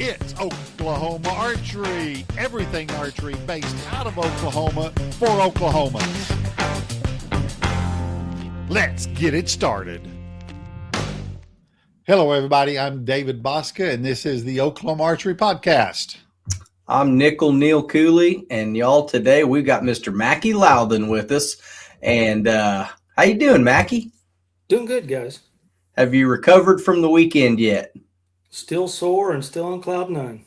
It's Oklahoma Archery. Everything archery based out of Oklahoma for Oklahoma. Let's get it started. Hello, everybody. I'm David Bosca, and this is the Oklahoma Archery Podcast. I'm Neil Cooley, and y'all, today we've got Mr. Mackey Louthan with us. And how you doing, Mackey? Doing good, guys. Have you recovered from the weekend yet? Still sore and still on cloud nine.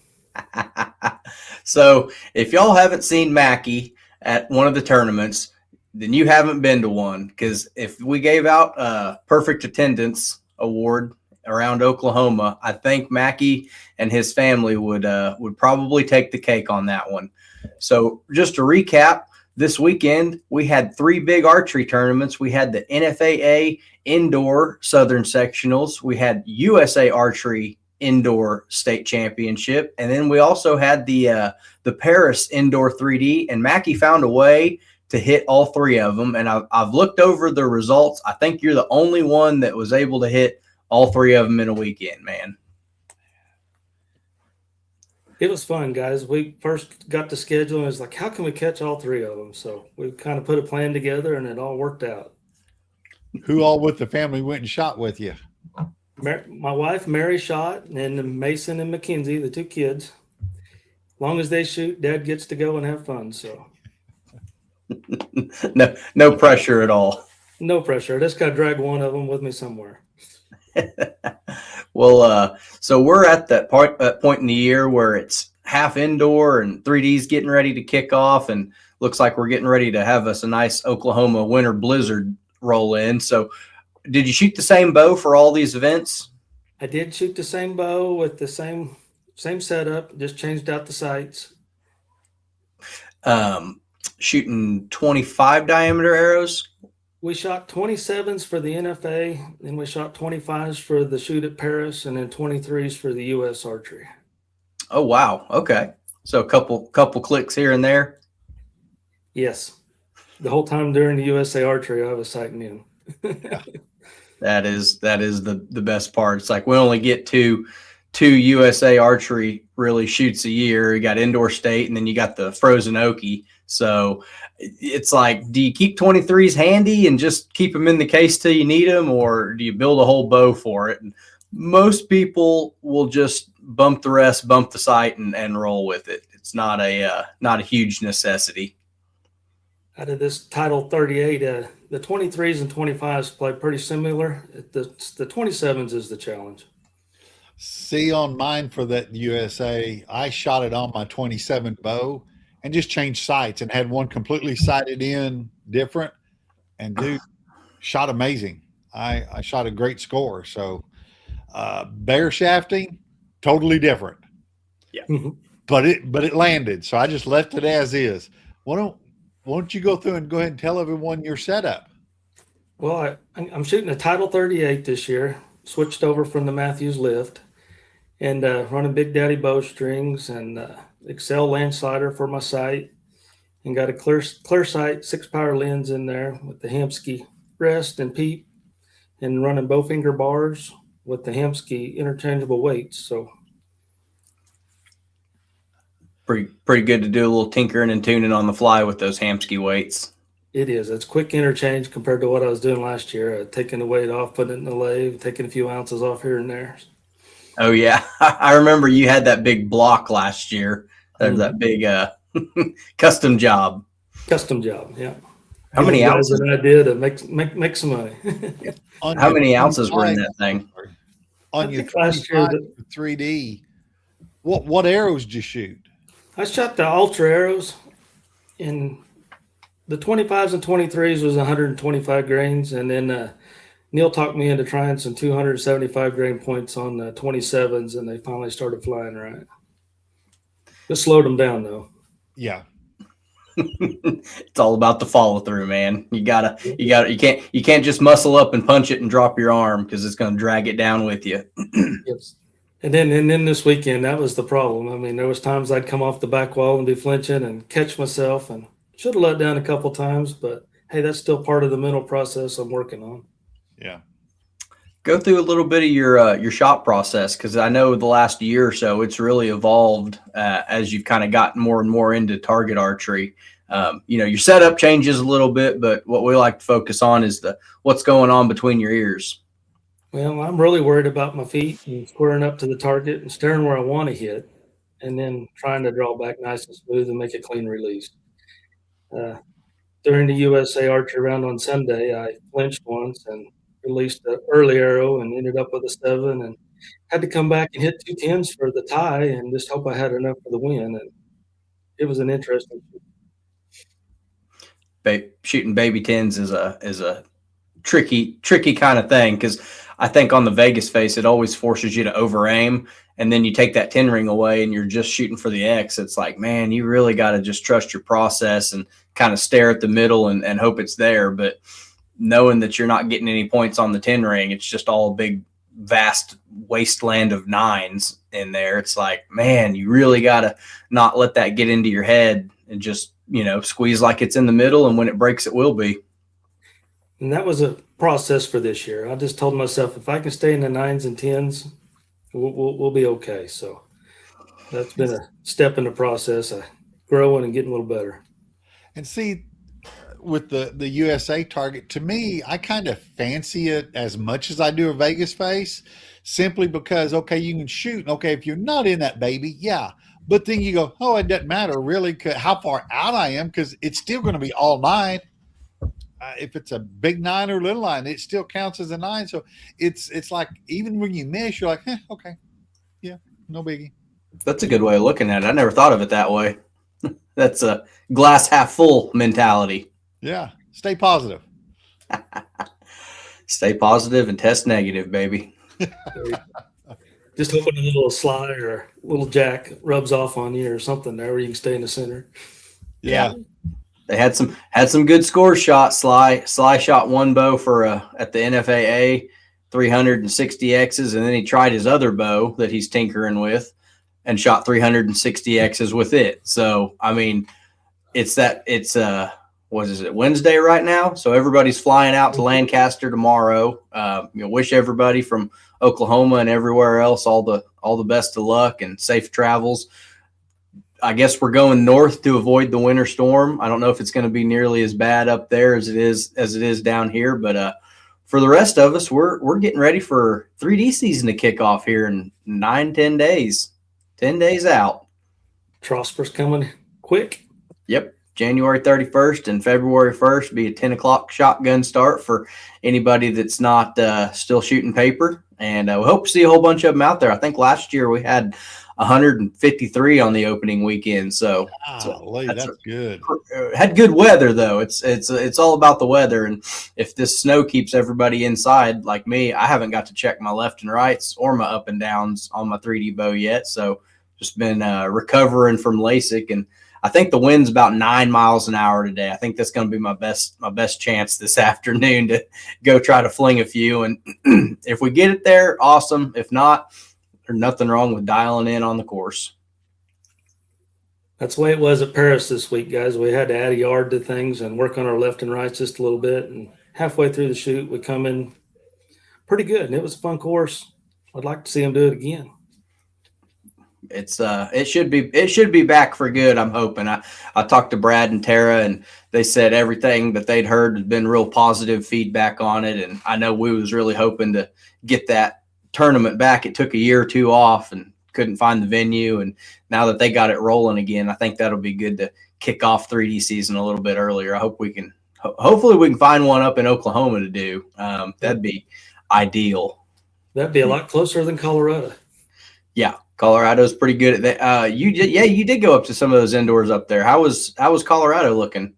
So if y'all haven't seen Mackey at one of the tournaments, then you haven't been to one, because if we gave out a perfect attendance award around Oklahoma, I think Mackey and his family would probably take the cake on that one. So just to recap, this weekend we had 3 big archery tournaments. We had the NFAA Indoor Southern Sectionals. We had USA Archery Indoor State Championship, and then we also had the Paris Indoor 3D. And Mackey found a way to hit all 3 of them. And I've looked over the results. I think you're the only one that was able to hit all 3 of them in a weekend, man. It was fun, guys. We first got the schedule and it's like, how can we catch all 3 of them? So we kind of put a plan together and it all worked out. Who all with the family went and shot with you? My wife, Mary, shot, and Mason and Mackenzie, the 2 kids. As long as they shoot, Dad gets to go and have fun. So no pressure at all. No pressure. I just got to drag one of them with me somewhere. Well, so we're at that point in the year where it's half indoor and 3D's getting ready to kick off, and looks like we're getting ready to have us a nice Oklahoma winter blizzard roll in. So did you shoot the same bow for all these events? I did shoot the same bow with the same setup, just changed out the sights. Shooting 25 diameter arrows? We shot 27s for the NFA, then we shot 25s for the shoot at Paris, and then 23s for the US Archery. Oh, wow. Okay. So a couple clicks here and there? Yes. The whole time during the USA Archery, I was sighting in. That is the best part. It's like we only get two USA Archery really shoots a year. You got indoor state, and then you got the Frozen Okie. So it's like, do you keep 23s handy and just keep them in the case till you need them, or do you build a whole bow for it? And most people will just bump the rest, bump the sight, and roll with it. It's not a huge necessity. Out of this Title 38, the 23s and 25s play pretty similar. The 27s is the challenge. See, on mine for that USA, I shot it on my 27 bow and just changed sights and had one completely sighted in different, and dude, shot amazing. I shot a great score. So bear shafting, totally different. Yeah. But it landed. So I just left it as is. Why don't you go through and go ahead and tell everyone your setup? Well, I'm shooting a Title 38 this year. Switched over from the Matthews lift, and running Big Daddy bowstrings and Excel landslider for my sight, and got a clear sight 6-power lens in there with the Hamsky rest and peep, and running bowfinger bars with the Hamsky interchangeable weights. So pretty good to do a little tinkering and tuning on the fly with those Hamsky weights. It is. It's quick interchange compared to what I was doing last year. Taking the weight off, putting it in the lathe, taking a few ounces off here and there. Oh, yeah. I remember you had that big block last year. There's that big custom job. Custom job, yeah. How many ounces? An idea to make some money. How many ounces were in that thing? On your 3D, what arrows did you shoot? I shot the Ultra arrows, and the 25s and 23s was 125 grains, and then Neil talked me into trying some 275 grain points on the 27s, and they finally started flying right. It slowed them down, though. Yeah. It's all about the follow through, man. You can't just muscle up and punch it and drop your arm, because it's going to drag it down with you. Yes. And then this weekend, that was the problem. I mean, there was times I'd come off the back wall and be flinching and catch myself, and should have let down a couple times, but hey, that's still part of the mental process I'm working on. Yeah. Go through a little bit of your shot process, because I know the last year or so it's really evolved as you've kind of gotten more and more into target archery. Your setup changes a little bit, but what we like to focus on is what's going on between your ears. Well, I'm really worried about my feet and squaring up to the target and staring where I want to hit, and then trying to draw back nice and smooth and make a clean release. During the USA Archery round on Sunday, I flinched once and released an early arrow and ended up with a 7, and had to come back and hit 2 10s for the tie and just hope I had enough for the win. And it was an interesting. Shooting baby 10s is a tricky kind of thing, because I think on the Vegas face it always forces you to over aim, and then you take that 10 ring away and you're just shooting for the X. It's like, man, you really got to just trust your process and kind of stare at the middle and hope it's there. But knowing that you're not getting any points on the 10 ring, it's just all a big vast wasteland of 9s in there. It's like, man, you really got to not let that get into your head and just squeeze like it's in the middle, and when it breaks, it will be. And that was a process for this year. I just told myself, if I can stay in the 9s and 10s, we'll be okay. So that's been a step in the process of growing and getting a little better. And see, with the USA target, to me, I kind of fancy it as much as I do a Vegas face, simply because, okay, you can shoot. Okay, if you're not in that baby, yeah. But then you go, oh, it doesn't matter really how far out I am, because it's still going to be all 9. If it's a big 9 or little 9, it still counts as a 9. So it's like, even when you miss, you're like, okay, yeah, no biggie. That's a good way of looking at it. I never thought of it that way. That's a glass half full mentality. Yeah, stay positive. Stay positive and test negative, baby. Just hoping a little slide or a little jack rubs off on you or something there where you can stay in the center. Yeah. They had some good score shots. Sly shot one bow for at the NFAA 360 X's, and then he tried his other bow that he's tinkering with and shot 360 X's with it. So I mean, it's what is it, Wednesday right now? So everybody's flying out to Lancaster tomorrow. Wish everybody from Oklahoma and everywhere else all the best of luck and safe travels. I guess we're going north to avoid the winter storm. I don't know if it's going to be nearly as bad up there as it is down here, but for the rest of us, we're getting ready for 3D season to kick off here in 10 days. 10 days out. Trosper's coming quick. Yep. January 31st and February 1st be a 10 o'clock shotgun start for anybody that's not still shooting paper. And we hope to see a whole bunch of them out there. I think last year we had 153 on the opening weekend. So, that's good. Had good weather though. It's all about the weather. And if this snow keeps everybody inside like me, I haven't got to check my left and rights or my up and downs on my 3D bow yet. So just been recovering from LASIK, and I think the wind's about 9 miles an hour today. I think that's going to be my best chance this afternoon to go try to fling a few. And if we get it there, awesome. If not, there's nothing wrong with dialing in on the course. That's the way it was at Paris this week, guys. We had to add a yard to things and work on our left and right just a little bit. And halfway through the shoot, we come in pretty good. And it was a fun course. I'd like to see them do it again. It should be back for good, I'm hoping. I talked to Brad and Tara, and they said everything that they'd heard had been real positive feedback on it. And I know we was really hoping to get that tournament back. It took a year or two off and couldn't find the venue. And now that they got it rolling again, I think that'll be good to kick off 3D season a little bit earlier. I hope hopefully we can find one up in Oklahoma to do. That'd be ideal. That'd be a lot closer than Colorado. Yeah. Colorado's pretty good at that. You did go up to some of those indoors up there. How was Colorado looking?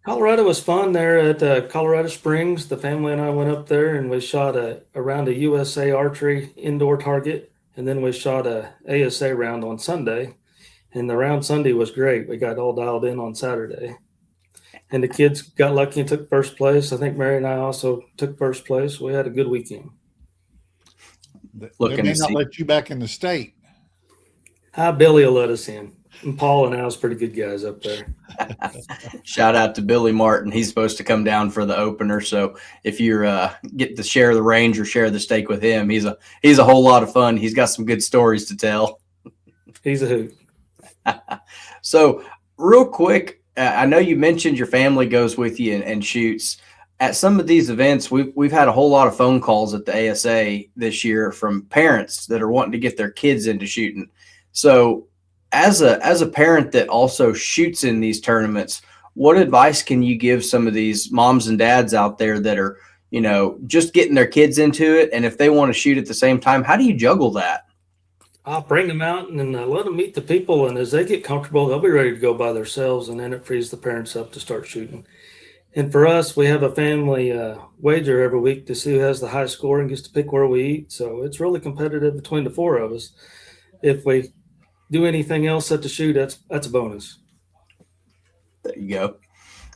Colorado was fun there at Colorado Springs. The family and I went up there and we shot around a USA Archery indoor target, and then we shot a ASA round on Sunday. And the round Sunday was great. We got all dialed in on Saturday. And the kids got lucky and took first place. I think Mary and I also took first place. We had a good weekend. They may not let you back in the state. Billy will let us in. And Paul and Al's pretty good guys up there. Shout out to Billy Martin. He's supposed to come down for the opener. So if you're get to share the range or share the stake with him, he's a whole lot of fun. He's got some good stories to tell. He's a hoot. So real quick, I know you mentioned your family goes with you and shoots. At some of these events, we've had a whole lot of phone calls at the ASA this year from parents that are wanting to get their kids into shooting. So as a parent that also shoots in these tournaments, what advice can you give some of these moms and dads out there that are, just getting their kids into it? And if they want to shoot at the same time, how do you juggle that? I'll bring them out and let them meet the people. And as they get comfortable, they'll be ready to go by themselves. And then it frees the parents up to start shooting. And for us, we have a family wager every week to see who has the high score and gets to pick where we eat. So it's really competitive between the four of us. If we do anything else at the shoot, that's a bonus. There you go.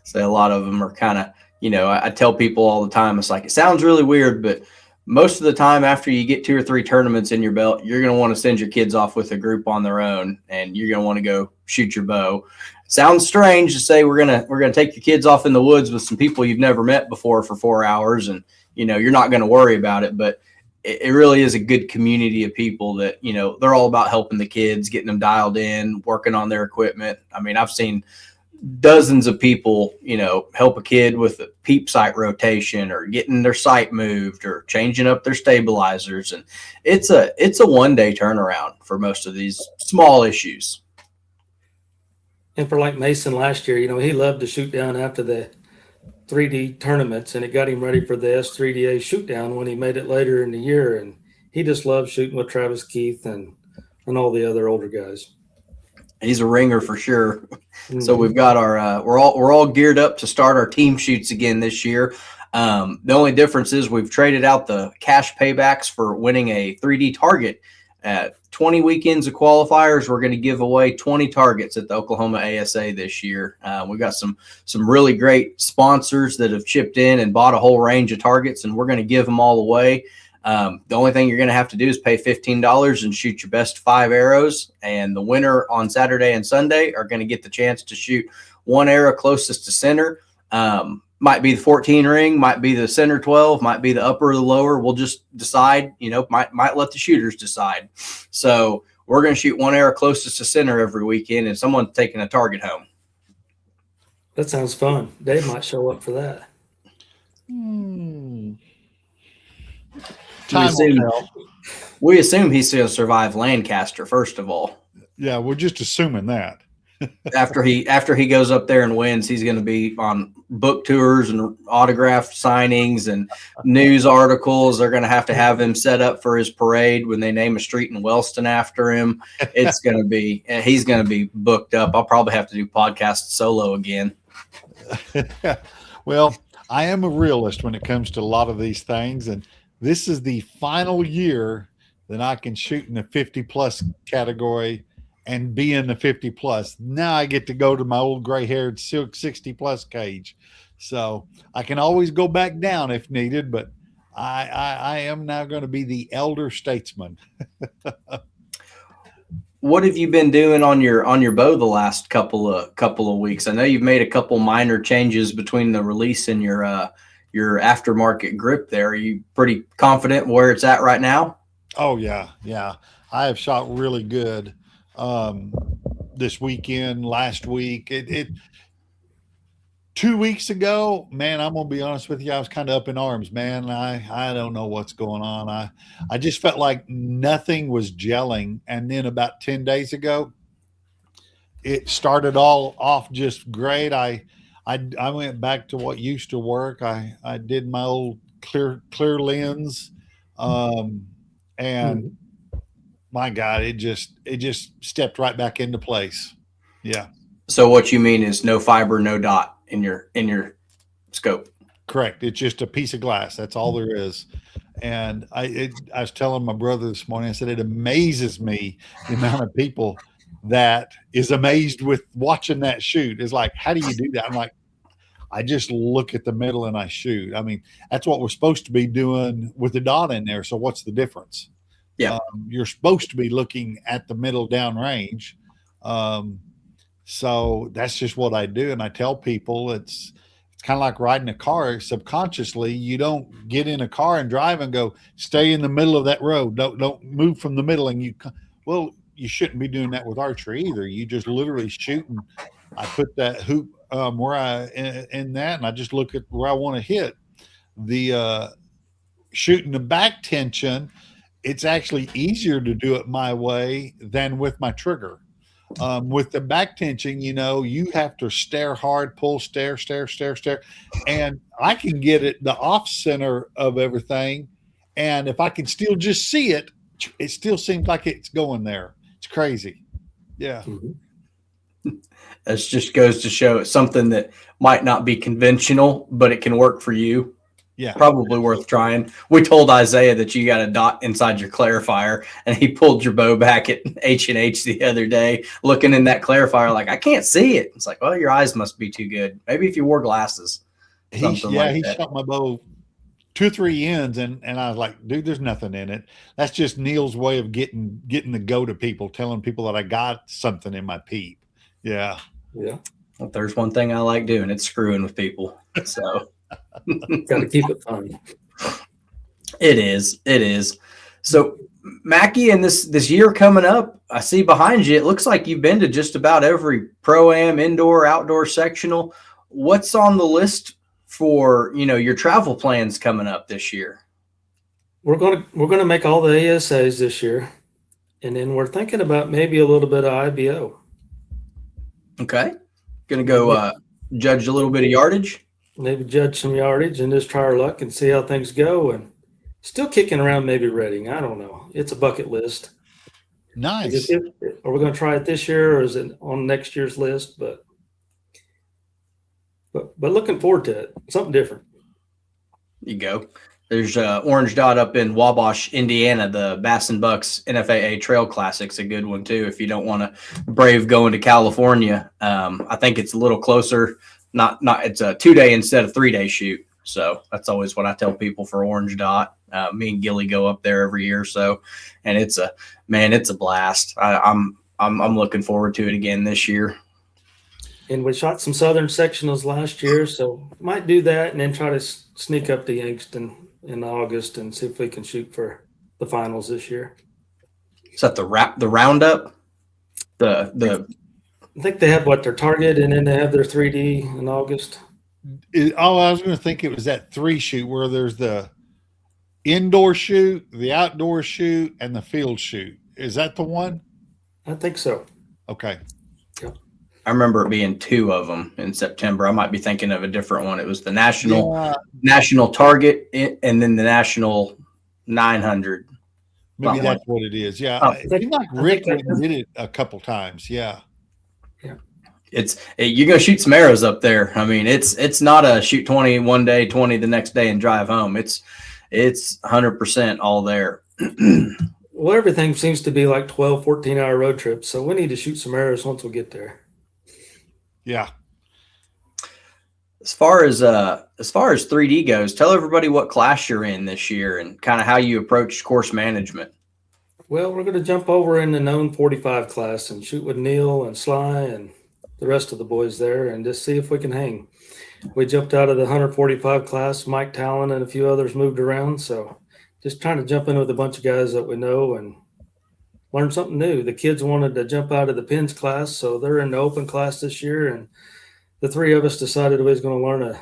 So a lot of them are kind of, I tell people all the time, it's like, it sounds really weird, but most of the time after you get 2 or 3 tournaments in your belt, you're going to want to send your kids off with a group on their own, and you're going to want to go shoot your bow. It sounds strange to say we're going to take your kids off in the woods with some people you've never met before for 4 hours, and you're not going to worry about it, but it really is a good community of people that, they're all about helping the kids, getting them dialed in, working on their equipment. I mean, I've seen dozens of people, help a kid with a peep sight rotation or getting their sight moved or changing up their stabilizers. And it's a 1-day turnaround for most of these small issues. And for like Mason last year, he loved to shoot down after the 3D tournaments, and it got him ready for the S3DA shoot down when he made it later in the year. And he just loved shooting with Travis Keith and all the other older guys. He's a ringer for sure. Mm-hmm. So we've got our we're all geared up to start our team shoots again this year. The only difference is we've traded out the cash paybacks for winning a 3D target. At 20 weekends of qualifiers, we're going to give away 20 targets at the Oklahoma ASA this year. We've got some really great sponsors that have chipped in and bought a whole range of targets, and we're going to give them all away. The only thing you're going to have to do is pay $15 and shoot your best 5 arrows. And the winner on Saturday and Sunday are going to get the chance to shoot one arrow closest to center. Might be the 14 ring, might be the center 12, might be the upper or the lower. We'll just decide, might let the shooters decide. So we're going to shoot one arrow closest to center every weekend, and someone's taking a target home. That sounds fun. Dave might show up for that. We assume he's going to survive Lancaster, first of all. Yeah, we're just assuming that. After he goes up there and wins, he's going to be on book tours and autograph signings and news articles. They're going to have him set up for his parade when they name a street in Wellston after him. He's going to be booked up. I'll probably have to do podcasts solo again. Well, I am a realist when it comes to a lot of these things, and this is the final year that I can shoot in the 50+ category and be in the 50+. Now I get to go to my old gray-haired silk 60+ cage. So I can always go back down if needed, but I am now going to be the elder statesman. What have you been doing on your bow the last couple of weeks? I know you've made a couple minor changes between the release and your aftermarket grip there. Are you pretty confident where it's at right now? Oh yeah. I have shot really good this weekend, last week. 2 weeks ago, man, I'm gonna be honest with you, I was kind of up in arms, man. I don't know what's going on. I just felt like nothing was gelling, and then about 10 days ago, it started all off just great. I went back to what used to work. I did my old clear lens, and my God, it just stepped right back into place. Yeah. So what you mean is no fiber, no dot in your scope. Correct. It's just a piece of glass. That's all there is. And I was telling my brother this morning, I said, it amazes me the amount of people that is amazed with watching that shoot. It's like, how do you do that? I'm like, I just look at the middle and I shoot. I mean, that's what we're supposed to be doing with the dot in there. So what's the difference? Yeah. You're supposed to be looking at the middle downrange. So that's just what I do. And I tell people it's kind of like riding a car. Subconsciously, you don't get in a car and drive and go, stay in the middle of that road. Don't move from the middle. And well, you shouldn't be doing that with archery either. You just literally shoot. And I put that hoop where in that, and I just look at where I want to hit. The shooting the back tension, it's actually easier to do it my way than with my trigger. With the back tension, you have to stare hard, pull, stare, and I can get it the off center of everything, and if I can still just see it, it still seems like it's going there. It's crazy. Yeah. That just goes to show it's something that might not be conventional, but it can work for you. Yeah. Probably worth trying. We told Isaiah that you got a dot inside your clarifier, and he pulled your bow back at H&H the other day, looking in that clarifier like, I can't see it. It's like, well, your eyes must be too good. Maybe if you wore glasses. He shot my bow 2 or 3 ends, and I was like, dude, there's nothing in it. That's just Neil's way of getting the go to people, telling people that I got something in my peep. Yeah. Yeah. Well, there's one thing I like doing, it's screwing with people. So got to keep it fun. It is. So Mackey, and this year coming up, I see behind you, it looks like you've been to just about every pro-am, indoor, outdoor sectional. What's on the list for, your travel plans coming up this year? We're gonna make all the ASAs this year, and then we're thinking about maybe a little bit of IBO. Okay. Gonna go judge a little bit of yardage. Maybe judge some yardage and just try our luck and see how things go. And still kicking around maybe Reading. I don't know. It's a bucket list. Nice. Are we going to try it this year, or is it on next year's list? But looking forward to it. Something different. You go. There's Orange Dot up in Wabash, Indiana. The Bass and Bucks NFAA Trail Classic's a good one too. If you don't want to brave going to California, I think it's a little closer. Not it's a 2-day instead of 3-day shoot. So that's always what I tell people for Orange Dot. Me and Gilly go up there every year or so, and it's a blast. I'm looking forward to it again this year. And we shot some Southern sectionals last year, so might do that and then try to sneak up to Yankton in August and see if we can shoot for the finals this year. Is that the roundup? The I think they have their target, and then they have their 3D in August. I was going to think it was that 3 shoot where there's the indoor shoot, the outdoor shoot, and the field shoot. Is that the one? I think so. Okay. Yep. I remember it being 2 of them in September. I might be thinking of a different one. It was the national target, and then the national 900. Maybe that's what it is. Yeah. I think like Rick did it a couple times. Yeah. You're gonna shoot some arrows up there. I mean, it's not a shoot 20 one day, 20 the next day, and drive home. It's 100% all there. Well, everything seems to be like 12, 14-hour road trips, so we need to shoot some arrows once we get there. Yeah. As far as 3D goes, tell everybody what class you're in this year and kind of how you approach course management. Well, we're going to jump over in the known 45 class and shoot with Neil and Sly and the rest of the boys there and just see if we can hang. We jumped out of the 145 class. Mike Talon and a few others moved around, so just trying to jump in with a bunch of guys that we know and learn something new. The kids wanted to jump out of the pins class, so they're in the open class this year, and the 3 of us decided we was going to learn a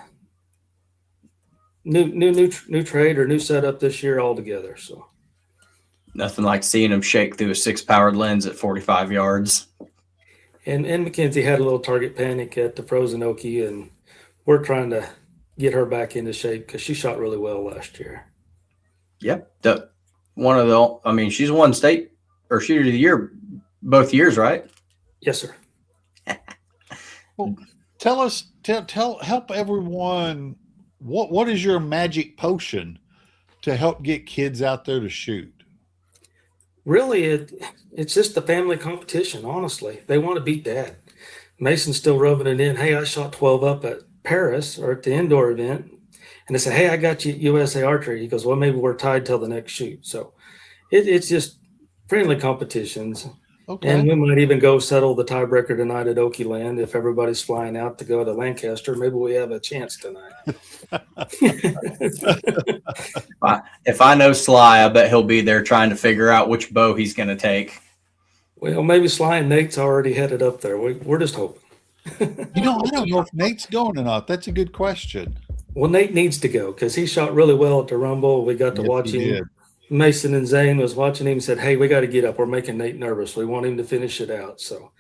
new trade or new setup this year altogether. So nothing like seeing them shake through a 6-powered lens at 45 yards. And Mackenzie had a little target panic at the Frozen Okie, and we're trying to get her back into shape because she shot really well last year. Yep. She's won state or shooter of the year both years, right? Yes, sir. Well, help everyone. What is your magic potion to help get kids out there to shoot? Really, it's just the family competition, honestly. They want to beat Dad. Mason's still rubbing it in. Hey, I shot 12 up at Paris or at the indoor event. And they say, hey, I got you USA Archery. He goes, well, maybe we're tied till the next shoot. So it's just friendly competitions. Okay. And we might even go settle the tiebreaker tonight at Okie Land. If everybody's flying out to go to Lancaster, maybe we have a chance tonight. If I know Sly, I bet he'll be there trying to figure out which bow he's going to take. Well, maybe Sly and Nate's already headed up there. We're just hoping. I don't know if Nate's going or not. That's a good question. Well, Nate needs to go because he shot really well at the Rumble. We got to watch him. Did. Mason and Zane was watching him and said, "Hey, we got to get up. We're making Nate nervous. We want him to finish it out." So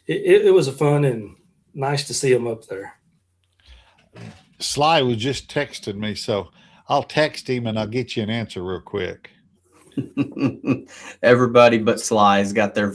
it was a fun and nice to see him up there. Sly was just texting me, so I'll text him and I'll get you an answer real quick. Everybody but Sly's got their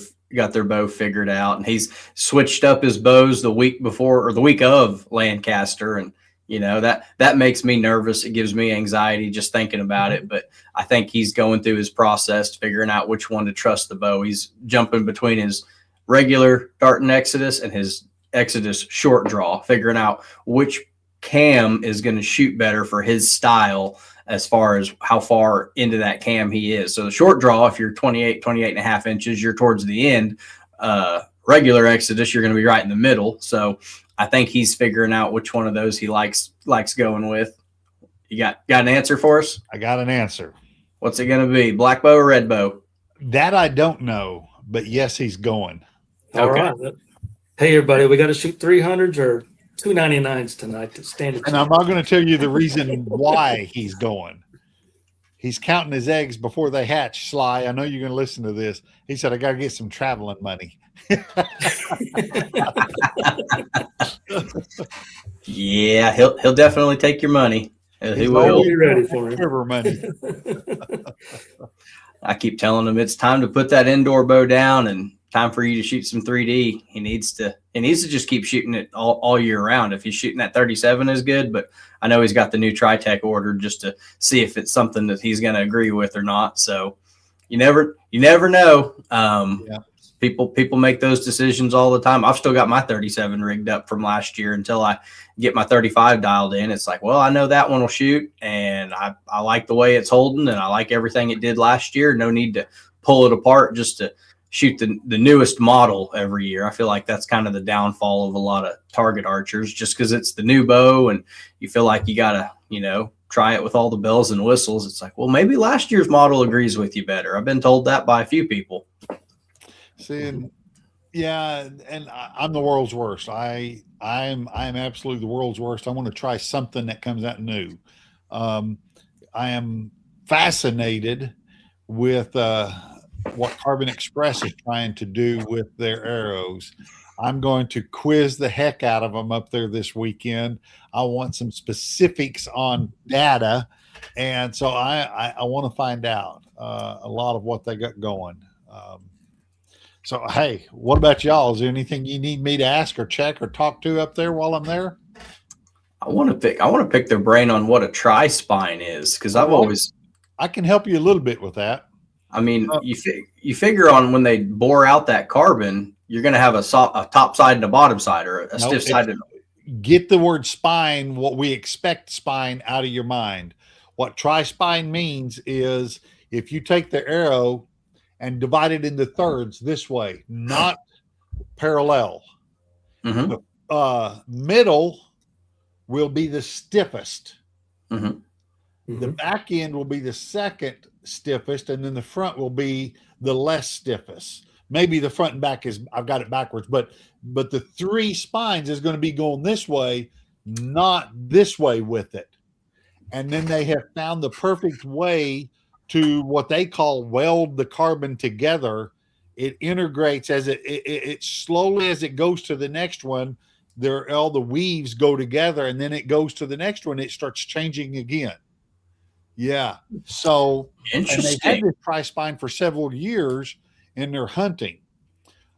bow figured out, and he's switched up his bows the week before or the week of Lancaster, and that makes me nervous. It gives me anxiety just thinking about it, but I think he's going through his process, figuring out which one to trust the bow. He's jumping between his regular dart and Exodus and his Exodus short draw, figuring out which cam is going to shoot better for his style as far as how far into that cam he is. So the short draw, if you're 28 and a half inches, you're towards the end. Regular Exodus, you're going to be right in the middle. So I think he's figuring out which one of those he likes going with. You got an answer for us? I got an answer. What's it going to be? Black bow or red bow? That I don't know, but yes, he's going. All right. Hey, everybody, we got to shoot 300s or 299s tonight to stand. And I'm not going to tell you the reason why he's going. He's counting his eggs before they hatch, Sly. I know you're going to listen to this. He said, I got to get some traveling money. Yeah, he'll definitely take your money. He will. Be ready for him. River money. I keep telling him it's time to put that indoor bow down and time for you to shoot some 3D. He needs to just keep shooting it all year round. If he's shooting that 37 is good, but I know he's got the new Tritech ordered just to see if it's something that he's going to agree with or not. So you never know. Yeah. People make those decisions all the time. I've still got my 37 rigged up from last year until I get my 35 dialed in. It's like, well, I know that one will shoot, and I like the way it's holding, and I like everything it did last year. No need to pull it apart just to shoot the newest model every year. I feel like that's kind of the downfall of a lot of target archers, just because it's the new bow and you feel like you got to, try it with all the bells and whistles. It's like, well, maybe last year's model agrees with you better. I've been told that by a few people. See, yeah, and I'm the world's worst. I'm absolutely the world's worst. I want to try something that comes out new. I am fascinated with what Carbon Express is trying to do with their arrows. I'm going to quiz the heck out of them up there this weekend. I want some specifics on data, and so I want to find out a lot of what they got going. So, hey, what about y'all? Is there anything you need me to ask or check or talk to up there while I'm there? I want to pick their brain on what a tri-spine is, because I can help you a little bit with that. I mean, you figure on when they bore out that carbon, you're going to have a top side and a bottom side, or a stiff side. Get the word spine, what we expect spine, out of your mind. What tri-spine means is if you take the arrow and divide it into thirds this way, not parallel. Mm-hmm. The middle will be the stiffest. Mm-hmm. The back end will be the second stiffest, and then the front will be the less stiffest. Maybe the front and back I've got it backwards, but the three spines is going to be going this way, not this way with it. And then they have found the perfect way to what they call weld the carbon together. It integrates as it slowly, as it goes to the next one, all the weaves go together, and then it goes to the next one. It starts changing again. Yeah. So interesting. And they've had this tri-spine for several years in their hunting.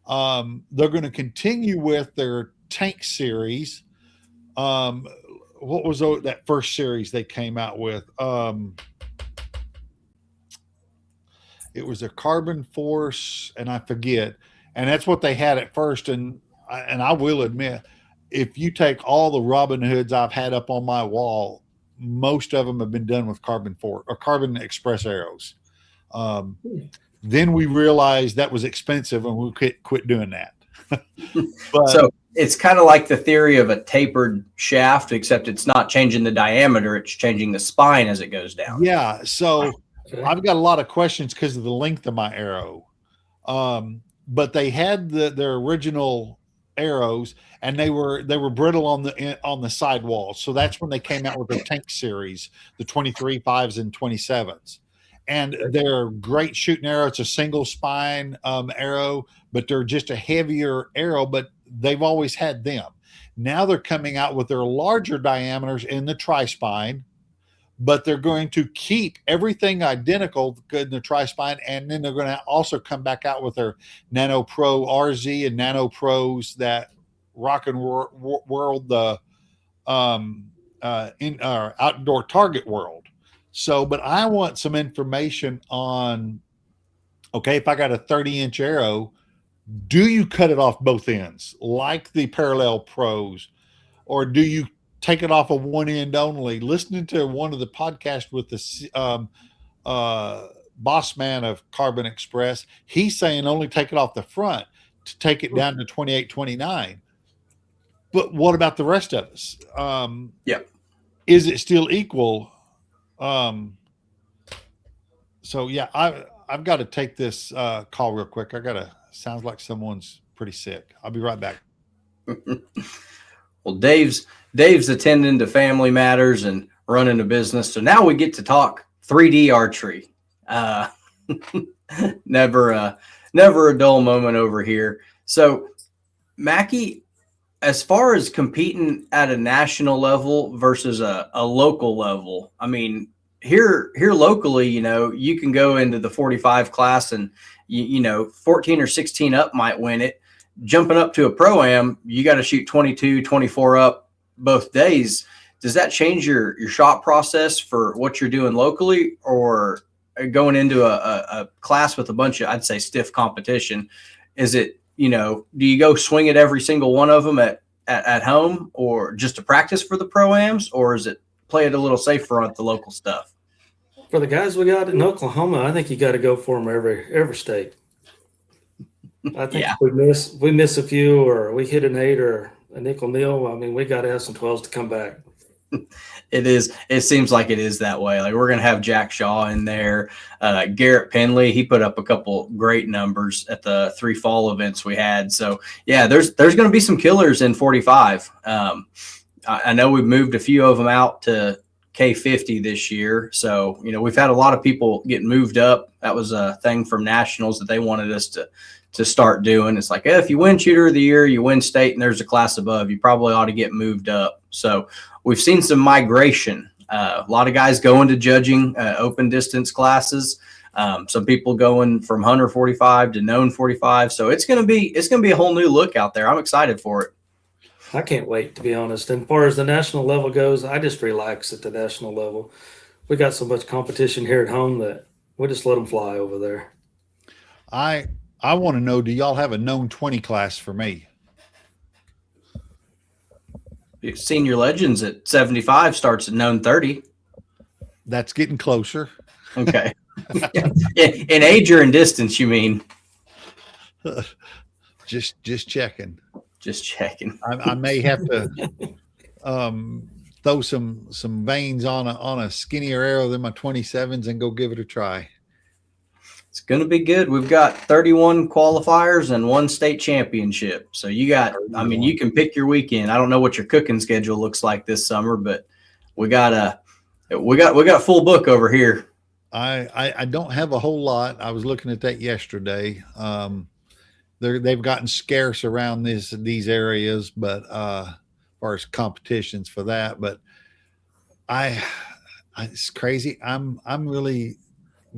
They're going to continue with their tank series. What was that first series they came out with? It was a Carbon Force, and I forget. And that's what they had at first. And I will admit, if you take all the Robin Hoods I've had up on my wall, most of them have been done with Carbon Force or Carbon Express arrows. Then we realized that was expensive and we quit doing that. But, so it's kind of like the theory of a tapered shaft, except it's not changing the diameter, it's changing the spine as it goes down. Yeah. So I've got a lot of questions because of the length of my arrow. But they had their original arrows, and they were brittle on the sidewalls. So that's when they came out with their tank series, the 23 5s and 27s. And they're great shooting arrow. It's a single spine arrow, but they're just a heavier arrow, but they've always had them. Now they're coming out with their larger diameters in the tri-spine, but they're going to keep everything identical in the tri-spine, and then they're going to also come back out with their Nano Pro RZ and Nano Pros that rock and world the in our outdoor target world. So, but I want some information on, okay, if I got a 30-inch arrow, do you cut it off both ends like the Parallel Pros, or do you take it off of one end only? Listening to one of the podcasts with the boss man of Carbon Express, he's saying only take it off the front to take it down to 28, 29. But what about the rest of us? Is it still equal? So yeah, I've got to take this call real quick. Sounds like someone's pretty sick. I'll be right back. Well, Dave's attending to family matters and running a business. So now we get to talk 3D archery. Never a dull moment over here. So Mackey, as far as competing at a national level versus a local level, I mean, here locally, you can go into the 45 class and, 14 or 16 up might win it. Jumping up to a pro-am, you got to shoot 22, 24 up both days. Does that change your shot process for what you're doing locally, or going into a class with a bunch of, I'd say, stiff competition? Is it, do you go swing at every single one of them at home, or just to practice for the pro-ams, or is it play it a little safer on the local stuff? For the guys we got in Oklahoma, I think you got to go for them every state. I think if we miss a few, or we hit an 8 or a nickel nil, I mean, we got to have some 12s to come back. It seems like it is that way. Like, we're going to have Jack Shaw in there. Garrett Penley, he put up a couple great numbers at the 3 fall events we had. So yeah, there's going to be some killers in 45. I know we've moved a few of them out to K50 this year. So, we've had a lot of people get moved up. That was a thing from nationals that they wanted us to start doing. It's like, if you win shooter of the year, you win state, and there's a class above, you probably ought to get moved up. So we've seen some migration. A lot of guys going to judging open distance classes. Some people going from Hunter 45 to known 45. So it's going to be a whole new look out there. I'm excited for it. I can't wait, to be honest. And as far as the national level goes, I just relax at the national level. We got so much competition here at home that we just let them fly over there. I want to know, do y'all have a known 20 class for me? Senior Legends at 75 starts at known 30. That's getting closer. Okay. In age or in distance, you mean? Just checking. Just checking. I may have to throw some veins on a skinnier arrow than my 27s and go give it a try. It's going to be good. We've got 31 qualifiers and 1 state championship. So you can pick your weekend. I don't know what your cooking schedule looks like this summer, but we got a full book over here. I don't have a whole lot. I was looking at that yesterday. They've gotten scarce around these areas, but as far as competitions for that, but it's crazy. I'm really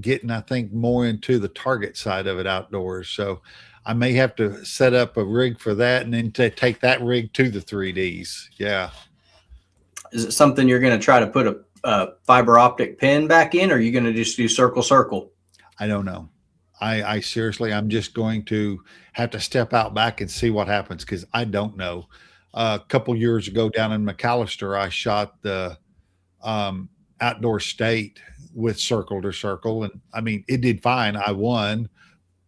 getting, I think, more into the target side of it outdoors. So I may have to set up a rig for that and then take that rig to the 3Ds. Yeah. Is it something you're going to try to put a fiber optic pin back in, or are you going to just do circle? I don't know. I seriously, I'm just going to have to step out back and see what happens, because I don't know. A couple years ago down in McAllister, I shot the outdoor state with circle to circle. And I mean, it did fine. I won,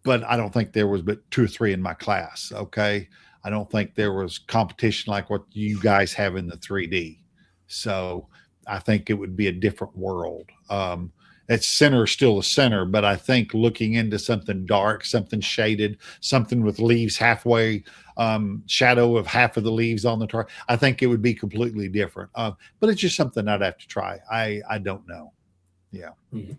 but I don't think there was but 2 or 3 in my class. Okay. I don't think there was competition like what you guys have in the 3D. So I think it would be a different world. That center is still a center, but I think looking into something dark, something shaded, something with leaves halfway, shadow of half of the leaves on the target, I think it would be completely different. But it's just something I'd have to try. I don't know. Yeah. Mm-hmm.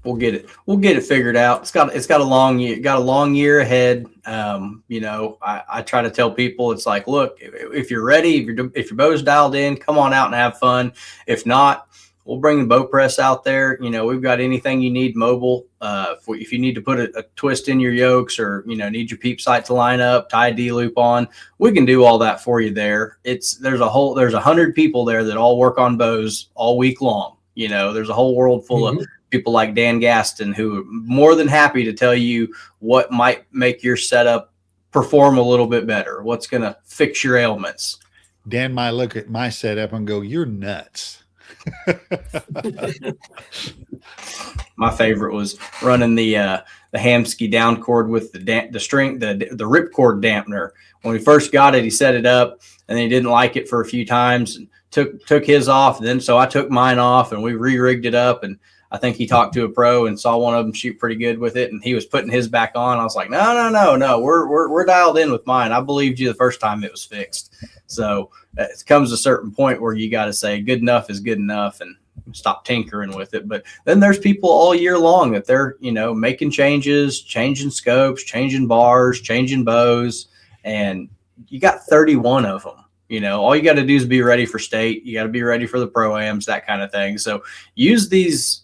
We'll get it figured out. It's got a long year ahead. I try to tell people, it's like, look, if you're ready, if your bow's dialed in, come on out and have fun. If not, we'll bring the bow press out there. We've got anything you need mobile. If you need to put a twist in your yokes, or need your peep sight to line up, tie a D loop on, we can do all that for you there. There's 100 people there that all work on bows all week long. There's a whole world full of people like Dan Gaston, who are more than happy to tell you what might make your setup perform a little bit better, what's going to fix your ailments. Dan might look at my setup and go, "You're nuts." My favorite was running the Hamsky down cord with the rip cord dampener. When we first got it, he set it up and then he didn't like it for a few times and took his off. And then so I took mine off and we re-rigged it up, and I think he talked to a pro and saw one of them shoot pretty good with it, and he was putting his back on. I was like, no, we're dialed in with mine. I believed you the first time it was fixed. So it comes a certain point where you got to say good enough is good enough and stop tinkering with it. But then there's people all year long that they're, making changes, changing scopes, changing bars, changing bows, and you got 31 of them. All you got to do is be ready for state. You got to be ready for the pro-ams, that kind of thing. So use these,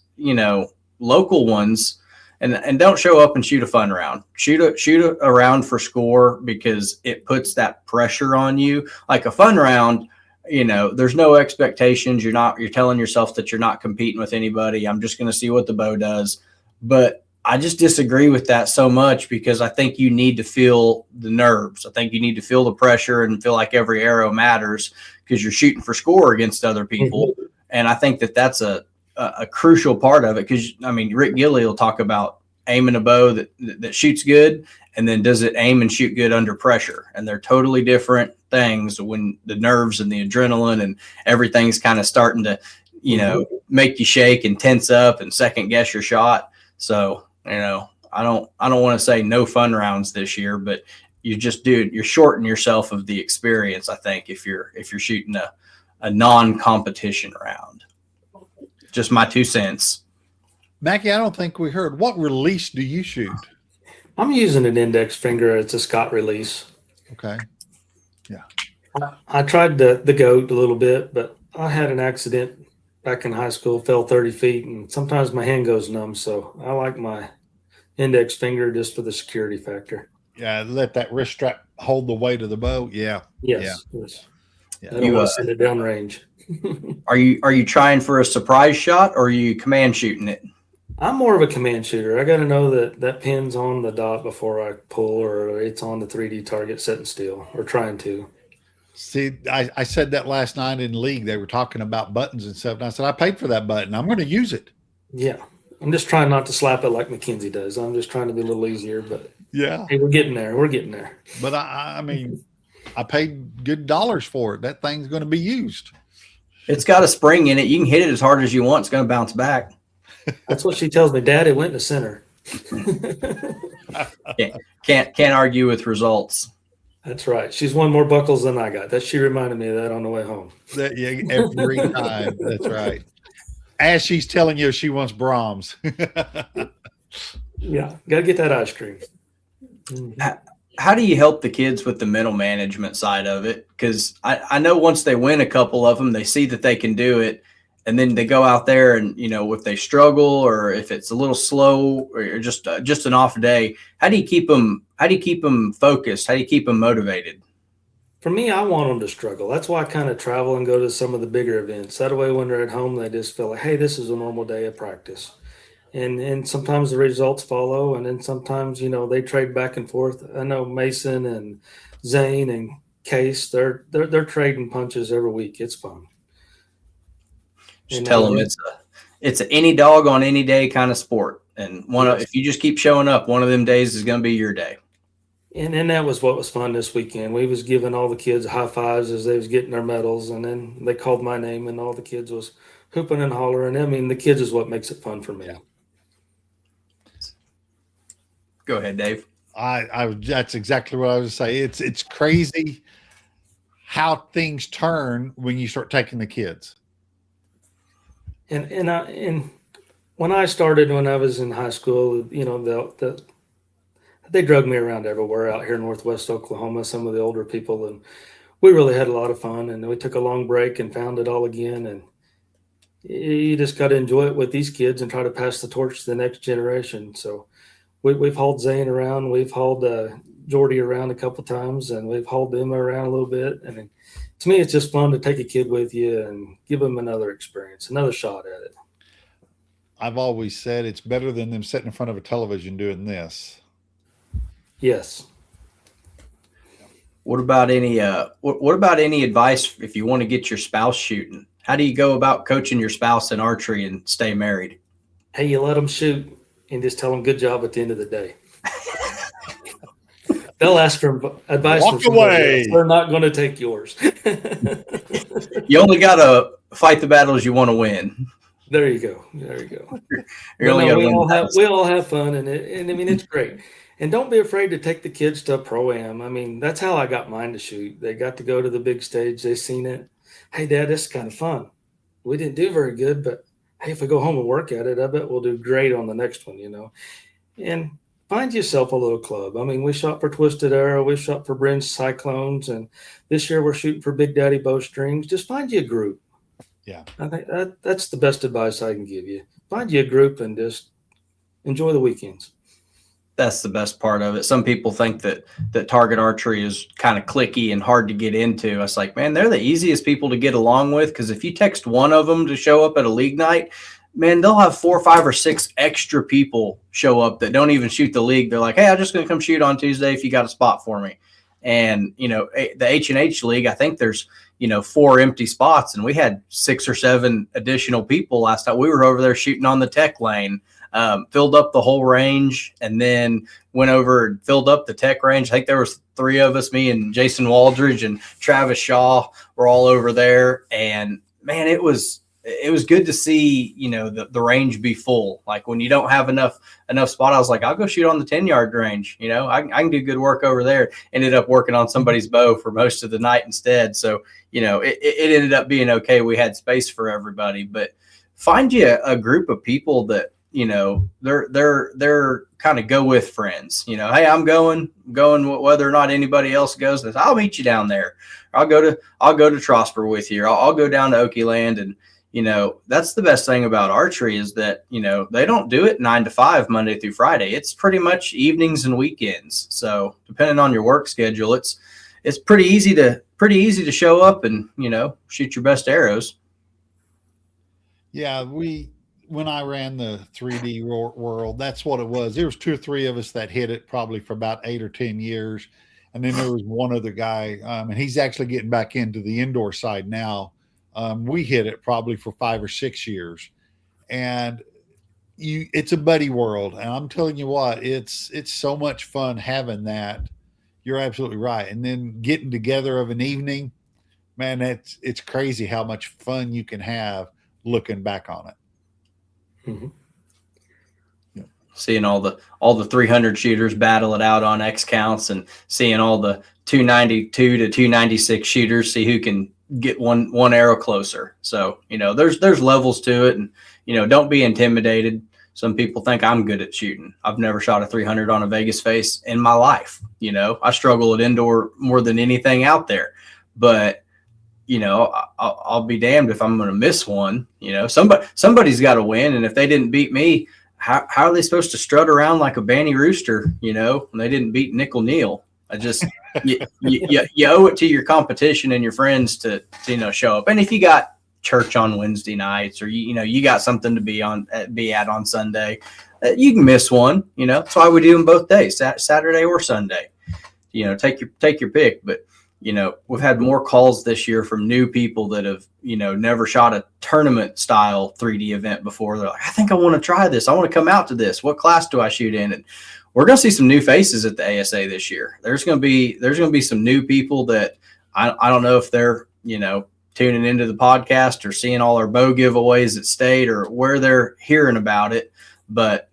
local ones, and don't show up and shoot a fun round. Shoot a round for score, because it puts that pressure on you. Like a fun round, there's no expectations. You're telling yourself that you're not competing with anybody. I'm just going to see what the bow does. But I just disagree with that so much, because I think you need to feel the nerves. I think you need to feel the pressure and feel like every arrow matters, because you're shooting for score against other people. And I think that's a crucial part of it, because Rick Gilly will talk about aiming a bow that shoots good, and then does it aim and shoot good under pressure, and they're totally different things. When the nerves and the adrenaline and everything's kind of starting to make you shake and tense up and second guess your shot. So I don't want to say no fun rounds this year, but you're shorting yourself of the experience, I think, if you're shooting a non-competition round. Just my 2 cents. Mackey, I don't think we heard. What release do you shoot? I'm using an index finger. It's a Scott release. Okay. Yeah. I tried the goat a little bit, but I had an accident back in high school, fell 30 feet, and sometimes my hand goes numb. So I like my index finger just for the security factor. Yeah. Let that wrist strap hold the weight of the bow. Yeah. Yes. Yeah. Yes. Yeah. I don't want to send it down range. Are you trying for a surprise shot, or are you command shooting it? I'm more of a command shooter. I got to know that pin's on the dot before I pull, or it's on the 3D target setting still, or trying to. See, I said that last night in league. They were talking about buttons and stuff, and I said, I paid for that button. I'm going to use it. Yeah. I'm just trying not to slap it like McKenzie does. I'm just trying to be a little easier, but yeah, hey, we're getting there. We're getting there. But I paid good dollars for it. That thing's going to be used. It's got a spring in it. You can hit it as hard as you want. It's going to bounce back. That's what she tells me. Dad, it went in the center. Can't argue with results. That's right. She's won more buckles than I got. She reminded me of that on the way home. Every time. That's right. As she's telling you she wants Brahms. Yeah. Got to get that ice cream. How do you help the kids with the mental management side of it? Because I know once they win a couple of them, they see that they can do it, and then they go out there and, if they struggle, or if it's a little slow, or just an off day, how do you keep them focused? How do you keep them motivated? For me, I want them to struggle. That's why I kind of travel and go to some of the bigger events. That way, when they're at home, they just feel like, hey, this is a normal day of practice. And sometimes the results follow, and then sometimes, they trade back and forth. I know Mason and Zane and Case, they're trading punches every week. It's fun. Just tell them it's an any dog on any day kind of sport. And if you just keep showing up, one of them days is going to be your day. And that was what was fun this weekend. We was giving all the kids high fives as they was getting their medals, and then they called my name, and all the kids was hooping and hollering. I mean, the kids is what makes it fun for me. Yeah. Go ahead, Dave. That's exactly what I was saying. It's crazy how things turn when you start taking the kids. And when I started, when I was in high school, you know, they drug me around everywhere out here in Northwest Oklahoma, some of the older people, and we really had a lot of fun. And we took a long break and found it all again. And you just got to enjoy it with these kids and try to pass the torch to the next generation. So we've hauled Zane around, we've hauled Jordy around a couple times, and we've hauled them around a little bit. And to me, it's just fun to take a kid with you and give them another experience, another shot at it. I've always said it's better than them sitting in front of a television doing this. Yes. What about any advice if you want to get your spouse shooting? How do you go about coaching your spouse in archery and stay married? Hey, you let them shoot and just tell them good job at the end of the day. They'll ask for advice. Walk away. They're not going to take yours. You only got to fight the battles you want to win. There you go. There you go. We all have fun, and I mean, it's great. And don't be afraid to take the kids to a pro-am. I mean, that's how I got mine to shoot. They got to go to the big stage. They seen it. Hey, Dad, this is kind of fun. We didn't do very good, but hey, if we go home and work at it, I bet we'll do great on the next one, you know. And find yourself a little club. I mean, we shot for Twisted Arrow. We shot for Brin's Cyclones. And this year we're shooting for Big Daddy Bowstrings. Just find you a group. Yeah. I think that's the best advice I can give you. Find you a group and just enjoy the weekends. That's the best part of it. Some people think that target archery is kind of cliquey and hard to get into. I was like, man, they're the easiest people to get along with, because if you text one of them to show up at a league night, man, they'll have 4, 5, or 6 extra people show up that don't even shoot the league. They're like, hey, I'm just going to come shoot on Tuesday if you got a spot for me. And, you know, the H&H League, I think there's, 4 empty spots, and we had 6 or 7 additional people last time. We were over there shooting on the tech lane. Filled up the whole range, and then went over and filled up the tech range. I think there was 3 of us, me and Jason Waldridge and Travis Shaw were all over there. And man, it was good to see, the range be full. Like when you don't have enough spot, I was like, I'll go shoot on the 10-yard range. I can do good work over there. Ended up working on somebody's bow for most of the night instead. So, it ended up being okay. We had space for everybody, but find you a group of people that, they're kind of go with friends. Hey, I'm going whether or not anybody else goes. I'll meet you down there. I'll go to Trosper with you. Or I'll go down to Okie land. And that's the best thing about archery is that they don't do it 9 to 5 Monday through Friday. It's pretty much evenings and weekends. So depending on your work schedule, it's pretty easy to show up and shoot your best arrows. Yeah, when I ran the 3D world, that's what it was. There was 2 or 3 of us that hit it probably for about 8 or 10 years. And then there was one other guy, and he's actually getting back into the indoor side now. We hit it probably for 5 or 6 years. And it's a buddy world. And I'm telling you what, it's so much fun having that. You're absolutely right. And then getting together of an evening, man, it's crazy how much fun you can have looking back on it. Mm-hmm. Yeah. Seeing all the 300 shooters battle it out on X counts, and seeing all the 292 to 296 shooters see who can get one arrow closer. So there's levels to it, and don't be intimidated. Some people think I'm good at shooting. I've never shot a 300 on a Vegas face in my life. I struggle at indoor more than anything out there, but I'll be damned if I'm going to miss one. Somebody's got to win. And if they didn't beat me, how are they supposed to strut around like a banny rooster, when they didn't beat Nickel Neal? I just, you owe it to your competition and your friends to show up. And if you got church on Wednesday nights, or, you got something to be at on Sunday, you can miss one, that's why we do them both days, Saturday or Sunday, take your pick. But, we've had more calls this year from new people that have, never shot a tournament style 3D event before. They're like, I think I want to try this. I want to come out to this. What class do I shoot in? And we're going to see some new faces at the ASA this year. There's going to be some new people that I don't know if they're, tuning into the podcast or seeing all our bow giveaways at state or where they're hearing about it. But,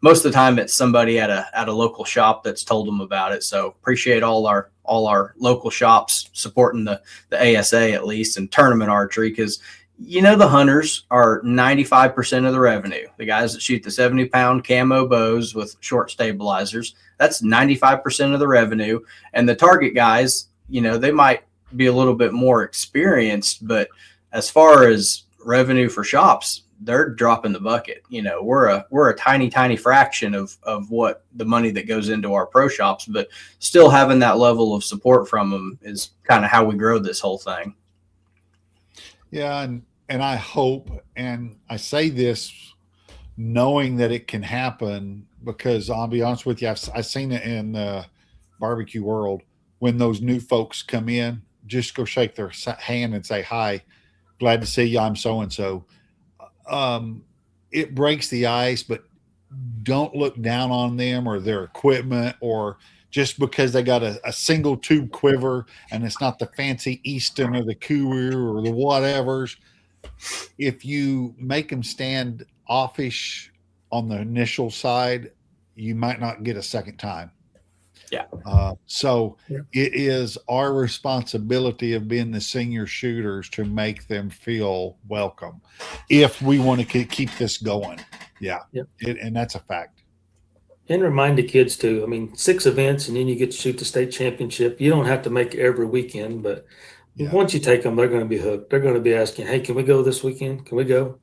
most of the time it's somebody at a local shop that's told them about it. So appreciate all our local shops supporting the ASA at least, and tournament archery. Cause the hunters are 95% of the revenue. The guys that shoot the 70-pound camo bows with short stabilizers, that's 95% of the revenue. And the target guys, they might be a little bit more experienced, but as far as revenue for shops, they're dropping the bucket. We're a tiny fraction of what the money that goes into our pro shops, but still having that level of support from them is kind of how we grow this whole thing. Yeah. And I hope, and I say this knowing that it can happen, because I'll be honest with you, I've seen it in the barbecue world. When those new folks come in, just go shake their hand and say, hi, glad to see you. I'm so-and-so. It breaks the ice, but don't look down on them or their equipment, or just because they got a single tube quiver and it's not the fancy Easton or the Cougar or the whatevers. If you make them stand offish on the initial side, you might not get a second time. Yeah. So it is our responsibility of being the senior shooters to make them feel welcome if we want to keep this going. Yeah. And that's a fact. And remind the kids too. 6 events and then you get to shoot the state championship. You don't have to make it every weekend, but once you take them, they're going to be hooked. They're going to be asking, hey, can we go this weekend? Can we go?